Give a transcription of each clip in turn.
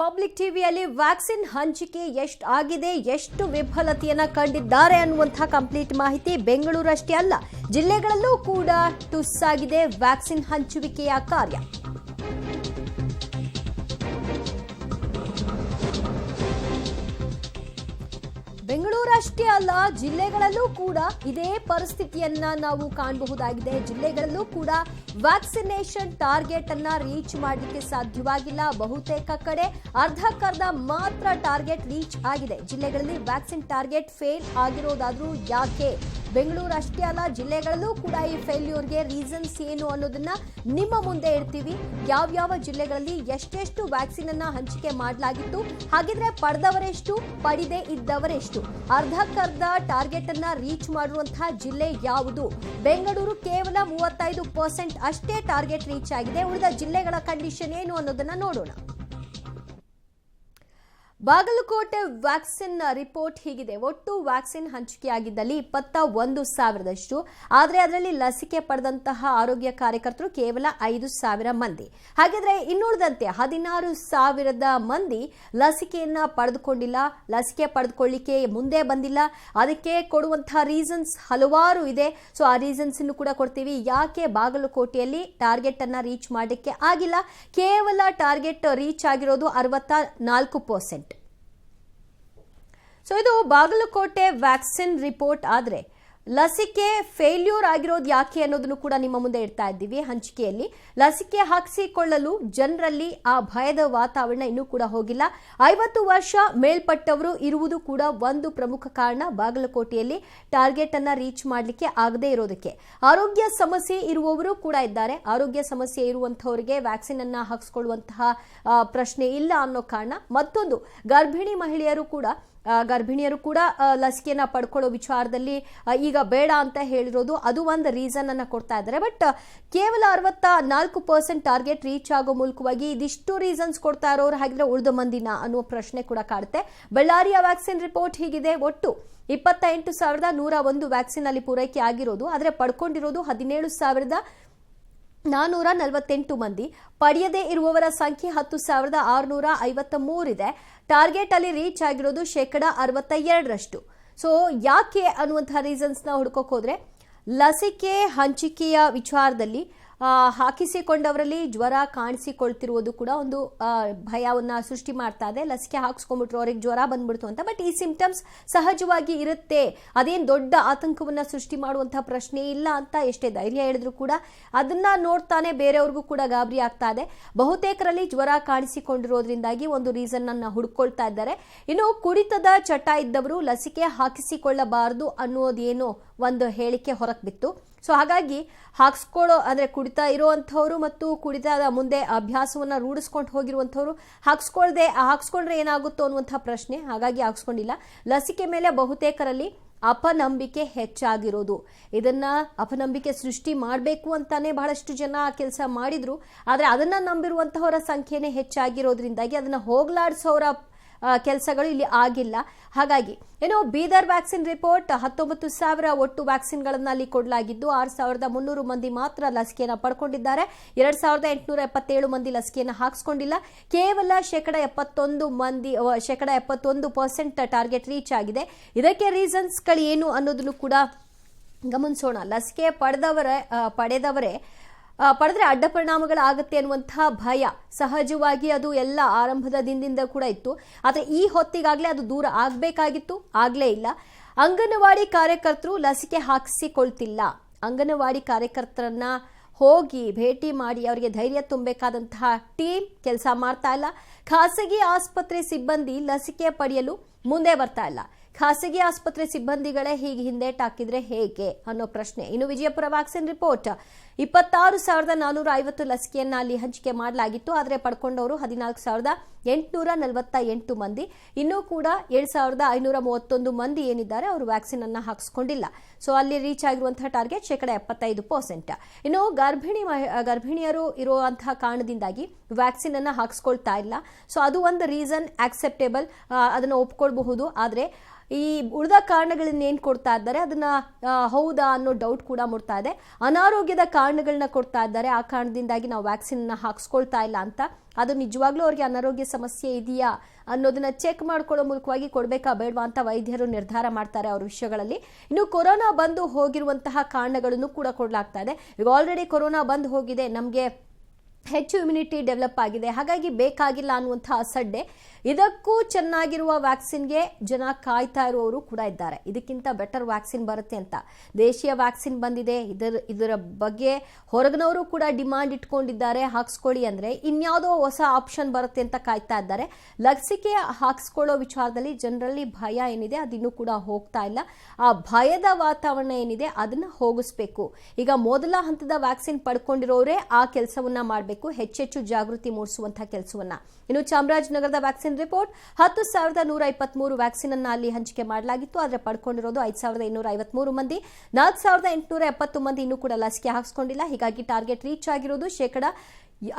Public ಟಿವಿಯಲ್ಲಿ vaccine ಹಂಚಿಕೆ ಎಷ್ಟು ಆಗಿದೆ, ಎಷ್ಟು ವಿಫಲತೆಯನ್ನ ಕಂಡಿದ್ದಾರೆ ಅನ್ನುವಂಥ ಕಂಪ್ಲೀಟ್ ಮಾಹಿತಿ. ಬೆಂಗಳೂರಷ್ಟೇ ಅಲ್ಲ, ಜಿಲ್ಲೆಗಳಲ್ಲೂ ಕೂಡ ಟುಸ್ಸಾಗಿದೆ ವ್ಯಾಕ್ಸಿನ್ ಹಂಚುವಿಕೆಯ ಕಾರ್ಯ. ಬೆಂಗಳೂರಷ್ಟೇ ಅಲ್ಲ, ಜಿಲ್ಲೆಗಳಲ್ಲೂ ಕೂಡ ಇದೇ ಪರಿಸ್ಥಿತಿಯನ್ನ ನಾವು ಕಾಣಬಹುದಾಗಿದೆ. ಜಿಲ್ಲೆಗಳಲ್ಲೂ ಕೂಡ ವ್ಯಾಕ್ಸಿನೇಷನ್ ಟಾರ್ಗೆಟ್ ಅನ್ನ ರೀಚ್ ಮಾಡಲಿಕ್ಕೆ ಸಾಧ್ಯವಾಗಿಲ್ಲ. ಬಹುತೇಕ ಕಡೆ ಅರ್ಧಕ್ಕರ್ಧ ಮಾತ್ರ ಟಾರ್ಗೆಟ್ ರೀಚ್ ಆಗಿದೆ. ಜಿಲ್ಲೆಗಳಲ್ಲಿ ವ್ಯಾಕ್ಸಿನ್ ಟಾರ್ಗೆಟ್ ಫೇಲ್ ಆಗಿರೋದಾದ್ರೂ ಯಾಕೆ? ಬೆಂಗಳೂರು ಅಷ್ಟೇ ಅಲ್ಲ, ಜಿಲ್ಲೆಗಳಲ್ಲೂ ಕೂಡ ಈ ಫೇಲ್ಯೂರ್ಗೆ ರೀಸನ್ಸ್ ಏನು ಅನ್ನೋದನ್ನ ನಿಮ್ಮ ಮುಂದೆ ಇಡ್ತೀವಿ. ಯಾವ್ಯಾವ ಜಿಲ್ಲೆಗಳಲ್ಲಿ ಎಷ್ಟೆಷ್ಟು ವ್ಯಾಕ್ಸಿನ್ ಅನ್ನ ಹಂಚಿಕೆ ಮಾಡಲಾಗಿತ್ತು, ಹಾಗಿದ್ರೆ ಪಡೆದವರೆಷ್ಟು, ಪಡೆದೇ ಇದ್ದವರೆಷ್ಟು, ಅರ್ಧಕ್ಕರ್ಧ ಟಾರ್ಗೆಟ್ ಅನ್ನ ರೀಚ್ ಮಾಡಿರುವಂತಹ ಜಿಲ್ಲೆ ಯಾವುದು? ಬೆಂಗಳೂರು ಕೇವಲ 35% ಅಷ್ಟೇ ಟಾರ್ಗೆಟ್ ರೀಚ್ ಆಗಿದೆ. ಉಳಿದ ಜಿಲ್ಲೆಗಳ ಕಂಡೀಷನ್ ಏನು ಅನ್ನೋದನ್ನ ನೋಡೋಣ. ಬಾಗಲಕೋಟೆ ವ್ಯಾಕ್ಸಿನ್ ರಿಪೋರ್ಟ್ ಹೀಗಿದೆ. ಒಟ್ಟು ವ್ಯಾಕ್ಸಿನ್ ಹಂಚಿಕೆಯಾಗಿದ್ದಲ್ಲಿ 21,000ದಷ್ಟು. ಆದರೆ ಅದರಲ್ಲಿ ಲಸಿಕೆ ಪಡೆದಂತಹ ಆರೋಗ್ಯ ಕಾರ್ಯಕರ್ತರು ಕೇವಲ 5,000 ಮಂದಿ. ಹಾಗಿದ್ರೆ ಇನ್ನುಳಿದಂತೆ 16,000 ಮಂದಿ ಲಸಿಕೆಯನ್ನ ಪಡೆದುಕೊಂಡಿಲ್ಲ, ಲಸಿಕೆ ಪಡೆದುಕೊಳ್ಳಿಕ್ಕೆ ಮುಂದೆ ಬಂದಿಲ್ಲ. ಅದಕ್ಕೆ ಕೊಡುವಂತಹ ರೀಸನ್ಸ್ ಹಲವಾರು ಇದೆ. ಸೊ ಆ ರೀಸನ್ಸ್ ಕೂಡ ಕೊಡ್ತೀವಿ. ಯಾಕೆ ಬಾಗಲಕೋಟೆಯಲ್ಲಿ ಟಾರ್ಗೆಟ್ ಅನ್ನ ರೀಚ್ ಮಾಡಲಿಕ್ಕೆ ಆಗಿಲ್ಲ? ಕೇವಲ ಟಾರ್ಗೆಟ್ ರೀಚ್ ಆಗಿರೋದು 64%. ಸೊ ಇದು ಬಾಗಲಕೋಟೆ ವ್ಯಾಕ್ಸಿನ್ ರಿಪೋರ್ಟ್. ಆದರೆ ಲಸಿಕೆ ಫೇಲ್ಯೂರ್ ಆಗಿರೋದು ಯಾಕೆ ಅನ್ನೋದನ್ನು ಕೂಡ ನಿಮ್ಮ ಮುಂದೆ ಇಡ್ತಾ ಇದ್ದೀವಿ. ಹಂಚಿಕೆಯಲ್ಲಿ ಲಸಿಕೆ ಹಾಕಿಸಿಕೊಳ್ಳಲು ಜನರಲ್ಲಿ ಆ ಭಯದ ವಾತಾವರಣ ಇನ್ನೂ ಕೂಡ ಹೋಗಿಲ್ಲ. 50 ವರ್ಷ ಮೇಲ್ಪಟ್ಟವರು ಇರುವುದು ಕೂಡ ಒಂದು ಪ್ರಮುಖ ಕಾರಣ ಬಾಗಲಕೋಟೆಯಲ್ಲಿ ಟಾರ್ಗೆಟ್ ಅನ್ನ ರೀಚ್ ಮಾಡಲಿಕ್ಕೆ ಆಗದೇ ಇರೋದಕ್ಕೆ. ಆರೋಗ್ಯ ಸಮಸ್ಯೆ ಇರುವವರು ಕೂಡ ಇದ್ದಾರೆ. ಆರೋಗ್ಯ ಸಮಸ್ಯೆ ಇರುವಂತಹವರಿಗೆ ವ್ಯಾಕ್ಸಿನ್ ಅನ್ನ ಹಾಕಿಸಿಕೊಳ್ಳುವಂತಹ ಪ್ರಶ್ನೆ ಇಲ್ಲ ಅನ್ನೋ ಕಾರಣ. ಮತ್ತೊಂದು, ಗರ್ಭಿಣಿಯರು ಕೂಡ ಲಸಿಕೆನ ಪಡ್ಕೊಳ್ಳೋ ವಿಚಾರದಲ್ಲಿ ಈಗ ಬೇಡ ಅಂತ ಹೇಳಿರೋದು, ಅದು ಒಂದು ರೀಸನ್ ಅನ್ನ ಕೊಡ್ತಾ ಇದ್ದಾರೆ. ಬಟ್ ಕೇವಲ 64% ಟಾರ್ಗೆಟ್ ರೀಚ್ ಆಗೋ ಮೂಲಕವಾಗಿ ಇದಿಷ್ಟು ರೀಸನ್ಸ್ ಕೊಡ್ತಾ ಇರೋರು, ಹಾಗಿದ್ರೆ ಉಳಿದ ಮಂದಿನ ಅನ್ನುವ ಪ್ರಶ್ನೆ ಕೂಡ ಕಾಡುತ್ತೆ. ಬಳ್ಳಾರಿಯ ವ್ಯಾಕ್ಸಿನ್ ರಿಪೋರ್ಟ್ ಹೀಗಿದೆ. ಒಟ್ಟು 28,101 ವ್ಯಾಕ್ಸಿನ್ ಅಲ್ಲಿ ಪೂರೈಕೆ ಆಗಿರೋದು. ಆದರೆ ಪಡ್ಕೊಂಡಿರೋದು 17,448 ಮಂದಿ. ಪಡೆಯದೇ ಇರುವವರ ಸಂಖ್ಯೆ 10,653 ಇದೆ. ಟಾರ್ಗೆಟ್ ಅಲ್ಲಿ ರೀಚ್ ಆಗಿರೋದು 62%. ಸೊ ಯಾಕೆ ಅನ್ನುವಂತಹ ರೀಸನ್ಸ್ ನ ಹುಡ್ಕೋಕ್ ಹೋದ್ರೆ, ಲಸಿಕೆ ಹಂಚಿಕೆಯ ವಿಚಾರದಲ್ಲಿ ಹಾಕಿಸಿಕೊಂಡವರಲ್ಲಿ ಜ್ವರ ಕಾಣಿಸಿಕೊಳ್ತಿರುವುದು ಕೂಡ ಒಂದು ಭಯವನ್ನ ಸೃಷ್ಟಿ ಮಾಡ್ತಾ ಇದೆ. ಲಸಿಕೆ ಹಾಕಿಸ್ಕೊಂಡ್ಬಿಟ್ರು, ಅವ್ರಿಗೆ ಜ್ವರ ಬಂದ್ಬಿಡ್ತು ಅಂತ. ಬಟ್ ಈ ಸಿಂಪ್ಟಮ್ಸ್ ಸಹಜವಾಗಿ ಇರುತ್ತೆ, ಅದೇನು ದೊಡ್ಡ ಆತಂಕವನ್ನ ಸೃಷ್ಟಿ ಮಾಡುವಂತಹ ಪ್ರಶ್ನೆ ಇಲ್ಲ ಅಂತ ಎಷ್ಟೇ ಧೈರ್ಯ ಹೇಳಿದ್ರು ಕೂಡ ಅದನ್ನ ನೋಡ್ತಾನೆ ಬೇರೆಯವ್ರಿಗೂ ಕೂಡ ಗಾಬರಿ ಆಗ್ತಾ ಇದೆ. ಬಹುತೇಕರಲ್ಲಿ ಜ್ವರ ಕಾಣಿಸಿಕೊಂಡಿರೋದ್ರಿಂದಾಗಿ ಒಂದು ರೀಸನ್ ಅನ್ನ ಹುಡ್ಕೊಳ್ತಾ ಇದ್ದಾರೆ. ಇನ್ನು ಕುಡಿತದ ಚಟ ಇದ್ದವರು ಲಸಿಕೆ ಹಾಕಿಸಿಕೊಳ್ಳಬಾರದು ಅನ್ನೋದೇನೋ ಒಂದು ಹೇಳಿಕೆ ಹೊರಗೆ ಬಿತ್ತು. ಸೊ ಹಾಗಾಗಿ ಹಾಕ್ಸ್ಕೊಳ್ಳೋ ಕುಡಿತಾ ಇರುವಂಥವ್ರು ಮತ್ತು ಕುಡಿತದ ಮುಂದೆ ಅಭ್ಯಾಸವನ್ನ ರೂಢಿಸ್ಕೊಂಡು ಹೋಗಿರುವಂಥವ್ರು ಹಾಕ್ಸ್ಕೊಂಡ್ರೆ ಏನಾಗುತ್ತೋ ಅನ್ನುವಂಥ ಪ್ರಶ್ನೆ. ಹಾಗಾಗಿ ಹಾಕ್ಸ್ಕೊಂಡಿಲ್ಲ. ಲಸಿಕೆ ಮೇಲೆ ಬಹುತೇಕರಲ್ಲಿ ಅಪನಂಬಿಕೆ ಹೆಚ್ಚಾಗಿರೋದು. ಇದನ್ನ ಅಪನಂಬಿಕೆ ಸೃಷ್ಟಿ ಮಾಡಬೇಕು ಅಂತಾನೆ ಬಹಳಷ್ಟು ಜನ ಕೆಲಸ ಮಾಡಿದ್ರು. ಆದರೆ ಅದನ್ನ ನಂಬಿರುವಂತಹವರ ಸಂಖ್ಯೆನೇ ಹೆಚ್ಚಾಗಿರೋದ್ರಿಂದಾಗಿ ಅದನ್ನ ಹೋಗ್ಲಾಡಿಸೋರ ಕೆಲಸಗಳು ಇಲ್ಲಿ ಆಗಿಲ್ಲ. ಹಾಗಾಗಿ ಬೀದರ್ ವ್ಯಾಕ್ಸಿನ್ ರಿಪೋರ್ಟ್ 19,000 ಒಟ್ಟು ವ್ಯಾಕ್ಸಿನ್ಗಳನ್ನು ಅಲ್ಲಿ ಕೊಡಲಾಗಿದ್ದು 6,300 ಮಂದಿ ಮಾತ್ರ ಲಸಿಕೆಯನ್ನು ಪಡ್ಕೊಂಡಿದ್ದಾರೆ. 2,877 ಮಂದಿ ಲಸಿಕೆಯನ್ನು ಹಾಕಿಸ್ಕೊಂಡಿಲ್ಲ. ಕೇವಲ 71% ಟಾರ್ಗೆಟ್ ರೀಚ್ ಆಗಿದೆ. ಇದಕ್ಕೆ ರೀಸನ್ಸ್ಗಳು ಏನು ಅನ್ನೋದನ್ನು ಕೂಡ ಗಮನಿಸೋಣ. ಲಸಿಕೆ ಪಡೆದ್ರೆ ಅಡ್ಡ ಪರಿಣಾಮಗಳಾಗುತ್ತೆ ಅನ್ನುವಂತಹ ಭಯ ಸಹಜವಾಗಿ ಅದು ಎಲ್ಲ ಆರಂಭದ ದಿನದಿಂದ ಕೂಡ ಇತ್ತು. ಆದರೆ ಈ ಹೊತ್ತಿಗಾಗಲೇ ಅದು ದೂರ ಆಗಬೇಕಾಗಿತ್ತು, ಆಗಲೇ ಇಲ್ಲ. ಅಂಗನವಾಡಿ ಕಾರ್ಯಕರ್ತರು ಲಸಿಕೆ ಹಾಕಿಸಿಕೊಳ್ತಿಲ್ಲ. ಅಂಗನವಾಡಿ ಕಾರ್ಯಕರ್ತರನ್ನ ಹೋಗಿ ಭೇಟಿ ಮಾಡಿ ಅವರಿಗೆ ಧೈರ್ಯ ತುಂಬಬೇಕಾದಂತಹ ಟೀಮ್ ಕೆಲಸ ಮಾಡ್ತಾ ಇಲ್ಲ. ಖಾಸಗಿ ಆಸ್ಪತ್ರೆ ಸಿಬ್ಬಂದಿ ಲಸಿಕೆ ಪಡೆಯಲು ಮುಂದೆ ಬರ್ತಾ ಇಲ್ಲ. ಖಾಸಗಿ ಆಸ್ಪತ್ರೆ ಸಿಬ್ಬಂದಿಗಳೇ ಹೀಗೆ ಹಿಂದೇಟಾಕಿದ್ರೆ ಹೇಗೆ ಅನ್ನೋ ಪ್ರಶ್ನೆ. ಇನ್ನು ವಿಜಯಪುರ ವ್ಯಾಕ್ಸಿನ್ ರಿಪೋರ್ಟ್ 26,450 ಲಸಿಕೆಯನ್ನ ಅಲ್ಲಿ ಹಂಚಿಕೆ ಮಾಡಲಾಗಿತ್ತು. ಆದರೆ ಪಡ್ಕೊಂಡವರು 14,848 ಮಂದಿ. ಇನ್ನೂ ಕೂಡ 7,531 ಮಂದಿ ಏನಿದ್ದಾರೆ ಅವರು ವ್ಯಾಕ್ಸಿನ್ ಅನ್ನ ಹಾಕಿಸ್ಕೊಂಡಿಲ್ಲ. ಸೊ ಅಲ್ಲಿ ರೀಚ್ ಆಗಿರುವಂತಹ ಟಾರ್ಗೆಟ್ 75%. ಇನ್ನು ಗರ್ಭಿಣಿಯರು ಇರುವಂತಹ ಕಾರಣದಿಂದಾಗಿ ವ್ಯಾಕ್ಸಿನ್ ಅನ್ನ ಹಾಕಿಸ್ಕೊಳ್ತಾ ಇಲ್ಲ. ಸೊ ಅದು ಒಂದು ರೀಸನ್, ಆಕ್ಸೆಪ್ಟೇಬಲ್, ಅದನ್ನ ಒಪ್ಕೊಳ್ಬಹುದು. ಆದರೆ ಈ ಉಳಿದ ಕಾರಣಗಳನ್ನ ಏನ್ ಕೊಡ್ತಾ ಇದ್ದಾರೆ ಅದನ್ನ ಹೌದಾ ಅನ್ನೋ ಡೌಟ್ ಕೂಡ ಮೂಡ್ತಾ ಇದೆ. ಅನಾರೋಗ್ಯದ ಕಾರಣ ಕಾರಣಗಳನ್ನ ಕೊಡ್ತಾ ಇದ್ದಾರೆ. ಆ ಕಾರಣದಿಂದಾಗಿ ನಾವು ವ್ಯಾಕ್ಸಿನ್ ಹಾಕ್ಸ್ಕೊಳ್ತಾ ಇಲ್ಲ ಅಂತ. ಅದು ನಿಜವಾಗ್ಲೂ ಅವ್ರಿಗೆ ಅನಾರೋಗ್ಯ ಸಮಸ್ಯೆ ಇದೆಯಾ ಅನ್ನೋದನ್ನ ಚೆಕ್ ಮಾಡ್ಕೊಳ್ಳೋ ಮೂಲಕವಾಗಿ ಕೊಡ್ಬೇಕಾ ಬೇಡವಾ ಅಂತ ವೈದ್ಯರು ನಿರ್ಧಾರ ಮಾಡ್ತಾರೆ ಅವ್ರ ವಿಷಯಗಳಲ್ಲಿ. ಇನ್ನು ಕೊರೋನಾ ಬಂದು ಹೋಗಿರುವಂತಹ ಕಾರಣಗಳನ್ನು ಕೂಡ ಕೊಡಲಾಗ್ತಾ ಇದೆ. ಈಗ ಆಲ್ರೆಡಿ ಕೊರೋನಾ ಬಂದು ಹೋಗಿದೆ, ನಮಗೆ ಹೆಚ್ಚು ಇಮ್ಯುನಿಟಿ ಡೆವಲಪ್ ಆಗಿದೆ, ಹಾಗಾಗಿ ಬೇಕಾಗಿಲ್ಲ ಅನ್ನುವಂಥ ಅಸಡ್ಡೆ. ಇದಕ್ಕೂ ಚೆನ್ನಾಗಿರುವ ವ್ಯಾಕ್ಸಿನ್ಗೆ ಜನ ಕಾಯ್ತಾ ಇರುವವರು ಕೂಡ ಇದ್ದಾರೆ. ಇದಕ್ಕಿಂತ ಬೆಟರ್ ವ್ಯಾಕ್ಸಿನ್ ಬರುತ್ತೆ ಅಂತ ದೇಶೀಯ ವ್ಯಾಕ್ಸಿನ್ ಬಂದಿದೆ. ಇದರ ಬಗ್ಗೆ ಹೊರಗಿನವರು ಕೂಡ ಡಿಮಾಂಡ್ ಇಟ್ಕೊಂಡಿದ್ದಾರೆ, ಹಾಕ್ಸ್ಕೊಳ್ಳಿ ಅಂದ್ರೆ. ಇನ್ಯಾವುದೋ ಹೊಸ ಆಪ್ಷನ್ ಬರುತ್ತೆ ಅಂತ ಕಾಯ್ತಾ ಇದ್ದಾರೆ. ಲಸಿಕೆ ಹಾಕ್ಸ್ಕೊಳ್ಳೋ ವಿಚಾರದಲ್ಲಿ ಜನರಲ್ಲಿ ಭಯ ಏನಿದೆ ಅದಿನ್ನೂ ಕೂಡ ಹೋಗ್ತಾ ಇಲ್ಲ. ಆ ಭಯದ ವಾತಾವರಣ ಏನಿದೆ ಅದನ್ನ ಹೋಗಿಸ್ಬೇಕು. ಈಗ ಮೊದಲ ಹಂತದ ವ್ಯಾಕ್ಸಿನ್ ಪಡ್ಕೊಂಡಿರೋರೇ ಆ ಕೆಲಸವನ್ನ ಮಾಡಬೇಕು, ಹೆಚ್ಚೆಚ್ಚು ಜಾಗೃತಿ ಮೂಡಿಸುವಂತಹ ಕೆಲಸವನ್ನ. ಇನ್ನು ಚಾಮರಾಜನಗರದ ವ್ಯಾಕ್ಸಿನ್ ರಿಪೋರ್ಟ್ 10,123 ವ್ಯಾಕ್ಸಿನ್ ಅನ್ನ ಅಲ್ಲಿ ಹಂಚಿಕೆ ಮಾಡಲಾಗಿತ್ತು. ಆದರೆ ಪಡ್ಕೊಂಡಿರೋದು 5,253 ಮಂದಿ. 4,870 ಮಂದಿ ಇನ್ನೂ ಕೂಡ ಲಸಿಕೆ ಹಾಕಿಸ್ಕೊಂಡಿಲ್ಲ. ಹೀಗಾಗಿ ಟಾರ್ಗೆಟ್ ರೀಚ್ ಆಗಿರೋದು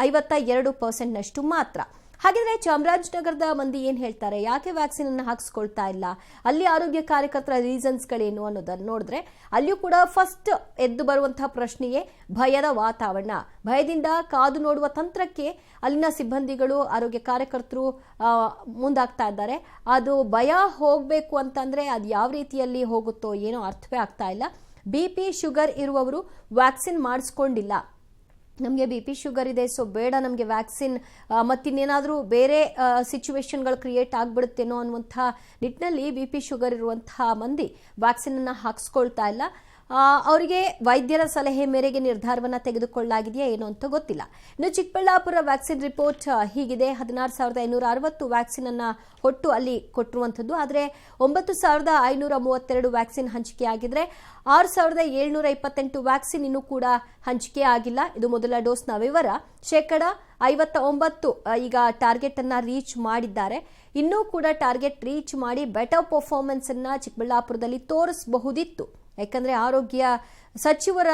52% ನಷ್ಟು ಮಾತ್ರ. ಹಾಗಿದ್ರೆ ಚಾಮರಾಜನಗರದ ಮಂದಿ ಏನ್ ಹೇಳ್ತಾರೆ, ಯಾಕೆ ವ್ಯಾಕ್ಸಿನ್ ಅನ್ನು ಹಾಕಿಸ್ಕೊಳ್ತಾ ಇಲ್ಲ, ಅಲ್ಲಿ ಆರೋಗ್ಯ ಕಾರ್ಯಕರ್ತರ ರೀಸನ್ಸ್ಗಳೇನು ಅನ್ನೋದನ್ನು ನೋಡಿದ್ರೆ ಅಲ್ಲಿಯೂ ಕೂಡ ಫಸ್ಟ್ ಎದ್ದು ಬರುವಂತಹ ಪ್ರಶ್ನೆಯೇ ಭಯದ ವಾತಾವರಣ. ಭಯದಿಂದ ಕಾದು ನೋಡುವ ತಂತ್ರಕ್ಕೆ ಅಲ್ಲಿನ ಸಿಬ್ಬಂದಿಗಳು, ಆರೋಗ್ಯ ಕಾರ್ಯಕರ್ತರು ಮುಂದಾಗ್ತಾ ಇದ್ದಾರೆ. ಅದು ಭಯ ಹೋಗಬೇಕು ಅಂತಂದ್ರೆ ಅದು ಯಾವ ರೀತಿಯಲ್ಲಿ ಹೋಗುತ್ತೋ ಏನೋ ಅರ್ಥವೇ ಆಗ್ತಾ ಇಲ್ಲ. BP ಶುಗರ್ ಇರುವವರು ವ್ಯಾಕ್ಸಿನ್ ಮಾಡಿಸ್ಕೊಂಡಿಲ್ಲ, ನಮಗೆ BP ಶುಗರ್ ಇದೆ ಸೊ ಬೇಡ ನಮಗೆ ವ್ಯಾಕ್ಸಿನ್, ಮತ್ತಿನ್ನೇನಾದರೂ ಬೇರೆ ಸಿಚುವೇಶನ್ಗಳು ಕ್ರಿಯೇಟ್ ಆಗ್ಬಿಡುತ್ತೇನೋ ಅನ್ನುವಂಥ ನಿಟ್ಟಿನಲ್ಲಿ BP ಶುಗರ್ ಇರುವಂತಹ ಮಂದಿ ವ್ಯಾಕ್ಸಿನನ್ನು ಹಾಕಿಸ್ಕೊಳ್ತಾ ಇಲ್ಲ. ಅವರಿಗೆ ವೈದ್ಯರ ಸಲಹೆ ಮೇರೆಗೆ ನಿರ್ಧಾರವನ್ನು ತೆಗೆದುಕೊಳ್ಳಲಾಗಿದೆಯಾ ಏನೋ ಅಂತ ಗೊತ್ತಿಲ್ಲ. ಇನ್ನು ಚಿಕ್ಕಬಳ್ಳಾಪುರ ವ್ಯಾಕ್ಸಿನ್ ರಿಪೋರ್ಟ್ ಹೀಗಿದೆ. 16,560 ವ್ಯಾಕ್ಸಿನ್ ಅನ್ನ ಒಟ್ಟು ಅಲ್ಲಿ ಕೊಟ್ಟಿರುವಂಥದ್ದು. ಆದರೆ 9,532 ವ್ಯಾಕ್ಸಿನ್ ಹಂಚಿಕೆಯಾಗಿದ್ರೆ 6,728 ವ್ಯಾಕ್ಸಿನ್ ಇನ್ನೂ ಕೂಡ ಹಂಚಿಕೆ ಆಗಿಲ್ಲ. ಇದು ಮೊದಲ ಡೋಸ್ನ ವಿವರ. 59% ಈಗ ಟಾರ್ಗೆಟ್ ಅನ್ನ ರೀಚ್ ಮಾಡಿದ್ದಾರೆ. ಇನ್ನೂ ಕೂಡ ಟಾರ್ಗೆಟ್ ರೀಚ್ ಮಾಡಿ ಬೆಟರ್ ಪರ್ಫಾರ್ಮೆನ್ಸ್ ಅನ್ನ ಚಿಕ್ಕಬಳ್ಳಾಪುರದಲ್ಲಿ ತೋರಿಸಬಹುದಿತ್ತು. ಯಾಕಂದ್ರೆ ಆರೋಗ್ಯ ಸಚಿವರ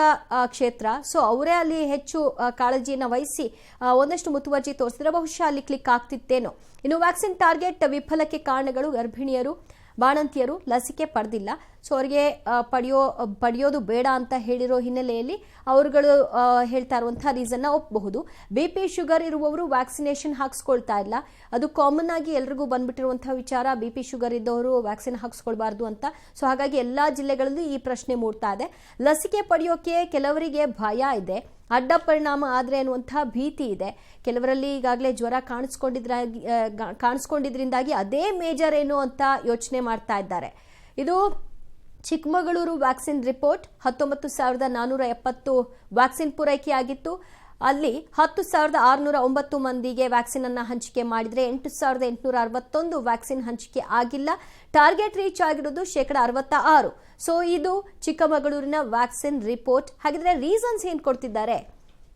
ಕ್ಷೇತ್ರ, ಸೊ ಅವರೇ ಅಲ್ಲಿ ಹೆಚ್ಚು ಕಾಳಜಿಯನ್ನು ವಹಿಸಿ ಒಂದಷ್ಟು ಮುತುವರ್ಜಿ ತೋರಿಸಿದ್ರೆ ಬಹುಶಃ ಅಲ್ಲಿ ಕ್ಲಿಕ್ ಆಗ್ತಿತ್ತೇನೋ. ಇನ್ನು ವ್ಯಾಕ್ಸಿನ್ ಟಾರ್ಗೆಟ್ ವಿಫಲಕ್ಕೆ ಕಾರಣಗಳು ಗರ್ಭಿಣಿಯರು, ಬಾಣಂತಿಯರು ಲಸಿಕೆ ಪಡೆದಿಲ್ಲ. ಸೊ ಅವರಿಗೆ ಪಡೆಯೋದು ಬೇಡ ಅಂತ ಹೇಳಿರೋ ಹಿನ್ನೆಲೆಯಲ್ಲಿ ಅವರುಗಳು ಹೇಳ್ತಾ ಇರುವಂತಹ ರೀಸನ್ನ ಒಪ್ಪಬಹುದು. BP ಶುಗರ್ ಇರುವವರು ವ್ಯಾಕ್ಸಿನೇಷನ್ ಹಾಕ್ಸ್ಕೊಳ್ತಾ ಇಲ್ಲ, ಅದು ಕಾಮನ್ ಆಗಿ ಎಲ್ರಿಗೂ ಬಂದ್ಬಿಟ್ಟಿರುವಂತಹ ವಿಚಾರ. BP ಶುಗರ್ ಇದ್ದವರು ವ್ಯಾಕ್ಸಿನ್ ಹಾಕ್ಸ್ಕೊಳ್ಬಾರ್ದು ಅಂತ. ಸೊ ಹಾಗಾಗಿ ಎಲ್ಲಾ ಜಿಲ್ಲೆಗಳಲ್ಲಿ ಈ ಪ್ರಶ್ನೆ ಮೂಡ್ತಾ ಇದೆ. ಲಸಿಕೆ ಪಡೆಯೋಕೆ ಕೆಲವರಿಗೆ ಭಯ ಇದೆ, ಅಡ್ಡ ಪರಿಣಾಮ ಆದ್ರೆ ಅನ್ನುವಂತಹ ಭೀತಿ ಇದೆ. ಕೆಲವರಲ್ಲಿ ಈಗಾಗಲೇ ಜ್ವರ ಕಾಣಿಸ್ಕೊಂಡಿದ್ರಿಂದಾಗಿ ಅದೇ ಮೇಜರ್ ಏನು ಅಂತ ಯೋಚನೆ ಮಾಡ್ತಾ ಇದ್ದಾರೆ. ಇದು ಚಿಕ್ಕಮಗಳೂರು ವ್ಯಾಕ್ಸಿನ್ ರಿಪೋರ್ಟ್. 19,470 ವ್ಯಾಕ್ಸಿನ್ ಪೂರೈಕೆಯಾಗಿತ್ತು. ಅಲ್ಲಿ 10,609 ಮಂದಿಗೆ ವ್ಯಾಕ್ಸಿನ್ ಅನ್ನ ಹಂಚಿಕೆ ಮಾಡಿದ್ರೆ 8,861 ವ್ಯಾಕ್ಸಿನ್ ಹಂಚಿಕೆ ಆಗಿಲ್ಲ. ಟಾರ್ಗೆಟ್ ರೀಚ್ ಆಗಿರೋದು 66%. ಸೊ ಇದು ಚಿಕ್ಕಮಗಳೂರಿನ ವ್ಯಾಕ್ಸಿನ್ ರಿಪೋರ್ಟ್. ಹಾಗಿದ್ರೆ ರೀಸನ್ಸ್ ಏನ್ ಕೊಡ್ತಿದ್ದಾರೆ?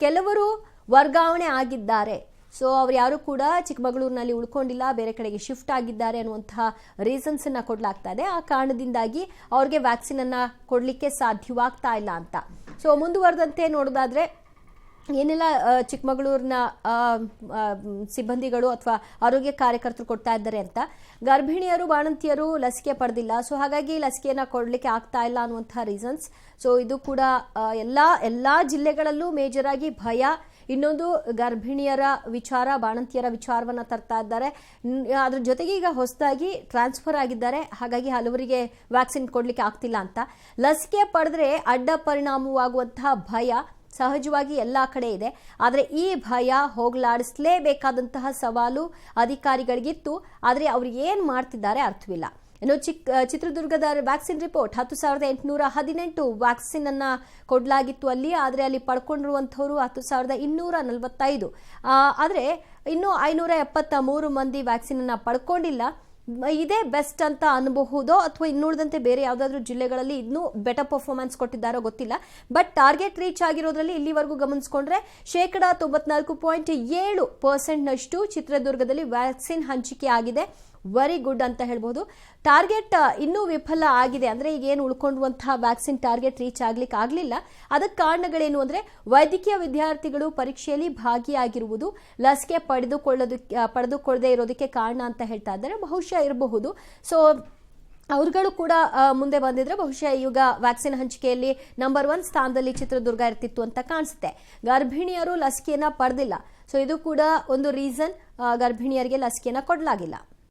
ಕೆಲವರು ವರ್ಗಾವಣೆ ಆಗಿದ್ದಾರೆ, ಸೊ ಅವ್ರು ಯಾರು ಕೂಡ ಚಿಕ್ಕಮಗಳೂರಿನಲ್ಲಿ ಉಳ್ಕೊಂಡಿಲ್ಲ, ಬೇರೆ ಕಡೆಗೆ ಶಿಫ್ಟ್ ಆಗಿದ್ದಾರೆ ಅನ್ನುವಂತಹ ರೀಸನ್ಸ್ ಅನ್ನ ಕೊಡ್ಲಾಗ್ತಾ ಇದೆ. ಆ ಕಾರಣದಿಂದಾಗಿ ಅವ್ರಿಗೆ ವ್ಯಾಕ್ಸಿನ್ ಅನ್ನ ಕೊಡ್ಲಿಕ್ಕೆ ಸಾಧ್ಯವಾಗ್ತಾ ಇಲ್ಲ ಅಂತ. ಸೊ ಮುಂದುವರೆದಂತೆ ನೋಡೋದಾದ್ರೆ ಏನೆಲ್ಲ ಚಿಕ್ಕಮಗಳೂರಿನ ಸಿಬ್ಬಂದಿಗಳು ಅಥವಾ ಆರೋಗ್ಯ ಕಾರ್ಯಕರ್ತರು ಕೊಡ್ತಾ ಇದ್ದಾರೆ ಅಂತ. ಗರ್ಭಿಣಿಯರು, ಬಾಣಂತಿಯರು ಲಸಿಕೆ ಪಡೆದಿಲ್ಲ, ಸೊ ಹಾಗಾಗಿ ಲಸಿಕೆಯನ್ನು ಕೊಡಲಿಕ್ಕೆ ಆಗ್ತಾ ಇಲ್ಲ ಅನ್ನುವಂಥ ರೀಸನ್ಸ್. ಸೊ ಇದು ಕೂಡ ಎಲ್ಲಾ ಜಿಲ್ಲೆಗಳಲ್ಲೂ ಮೇಜರ್ ಆಗಿ ಭಯ. ಇನ್ನೊಂದು ಗರ್ಭಿಣಿಯರ ವಿಚಾರ, ಬಾಣಂತಿಯರ ವಿಚಾರವನ್ನ ತರ್ತಾ ಇದ್ದಾರೆ. ಅದ್ರ ಜೊತೆಗೆ ಈಗ ಹೊಸದಾಗಿ ಟ್ರಾನ್ಸ್ಫರ್ ಆಗಿದ್ದಾರೆ, ಹಾಗಾಗಿ ಹಲವರಿಗೆ ವ್ಯಾಕ್ಸಿನ್ ಕೊಡ್ಲಿಕ್ಕೆ ಆಗ್ತಿಲ್ಲ ಅಂತ. ಲಸಿಕೆ ಪಡೆದ್ರೆ ಅಡ್ಡ ಪರಿಣಾಮವಾಗುವಂತಹ ಭಯ ಸಹಜವಾಗಿ ಎಲ್ಲಾ ಕಡೆ ಇದೆ. ಆದರೆ ಈ ಭಯ ಹೋಗಲಾಡಿಸಲೇಬೇಕಾದಂತಹ ಸವಾಲು ಅಧಿಕಾರಿಗಳಿಗಿತ್ತು. ಆದರೆ ಅವ್ರು ಏನ್ ಮಾಡ್ತಿದ್ದಾರೆ ಅರ್ಥವಿಲ್ಲ. ಇನ್ನು ಚಿತ್ರದುರ್ಗದ ವ್ಯಾಕ್ಸಿನ್ ರಿಪೋರ್ಟ್ 10,818 ವ್ಯಾಕ್ಸಿನ್ ಅನ್ನ ಕೊಡಲಾಗಿತ್ತು ಅಲ್ಲಿ. ಆದರೆ ಅಲ್ಲಿ ಪಡ್ಕೊಂಡಿರುವಂತವರು 10,245. ಆದರೆ ಇನ್ನು 573 ಮಂದಿ ವ್ಯಾಕ್ಸಿನ್ ಅನ್ನ ಪಡ್ಕೊಂಡಿಲ್ಲ. ಇದೇ ಬೆಸ್ಟ್ ಅಂತ ಅನ್ಬಹುದೋ ಅಥವಾ ಇನ್ನುಳಿದಂತೆ ಬೇರೆ ಯಾವುದಾದ್ರೂ ಜಿಲ್ಲೆಗಳಲ್ಲಿ ಇನ್ನೂ ಬೆಟರ್ ಪರ್ಫಾರ್ಮೆನ್ಸ್ ಕೊಟ್ಟಿದ್ದಾರೋ ಗೊತ್ತಿಲ್ಲ. ಬಟ್ ಟಾರ್ಗೆಟ್ ರೀಚ್ ಆಗಿರೋದ್ರಲ್ಲಿ ಇಲ್ಲಿವರೆಗೂ ಗಮನಿಸಿಕೊಂಡ್ರೆ 94.7% ನಷ್ಟು ಚಿತ್ರದುರ್ಗದಲ್ಲಿ ವ್ಯಾಕ್ಸಿನ್ ಹಂಚಿಕೆ ಆಗಿದೆ. ವೆರಿ ಗುಡ್ ಅಂತ ಹೇಳ್ಬೋದು. ಟಾರ್ಗೆಟ್ ಇನ್ನೂ ವಿಫಲ ಆಗಿದೆ, ಅಂದ್ರೆ ಈಗ ಏನು ಉಳ್ಕೊಂಡುವಂತಹ ವ್ಯಾಕ್ಸಿನ್ ಟಾರ್ಗೆಟ್ ರೀಚ್ ಆಗ್ಲಿಕ್ಕೆ ಆಗಲಿಲ್ಲ. ಅದಕ್ಕೆ ಕಾರಣಗಳೇನು ಅಂದ್ರೆ ವೈದ್ಯಕೀಯ ವಿದ್ಯಾರ್ಥಿಗಳು ಪರೀಕ್ಷೆಯಲ್ಲಿ ಭಾಗಿಯಾಗಿರುವುದು ಲಸಿಕೆ ಪಡೆದುಕೊಳ್ಳದೇ ಇರೋದಕ್ಕೆ ಕಾರಣ ಅಂತ ಹೇಳ್ತಾ ಇದ್ದಾರೆ. ಬಹುಶಃ ಇರಬಹುದು. ಸೊ ಅವ್ರುಗಳು ಕೂಡ ಮುಂದೆ ಬಂದಿದ್ರೆ ಬಹುಶಃ ಈಗ ವ್ಯಾಕ್ಸಿನ್ ಹಂಚಿಕೆಯಲ್ಲಿ ನಂಬರ್ 1 ಸ್ಥಾನದಲ್ಲಿ ಚಿತ್ರದುರ್ಗ ಇರ್ತಿತ್ತು ಅಂತ ಕಾಣಿಸುತ್ತೆ. ಗರ್ಭಿಣಿಯರು ಲಸಿಕೆಯನ್ನ ಪಡೆದಿಲ್ಲ. ಸೊ ಇದು ಕೂಡ ಒಂದು ರೀಸನ್, ಗರ್ಭಿಣಿಯರಿಗೆ ಲಸಿಕೆಯನ್ನ ಕೊಡಲಾಗಿಲ್ಲ.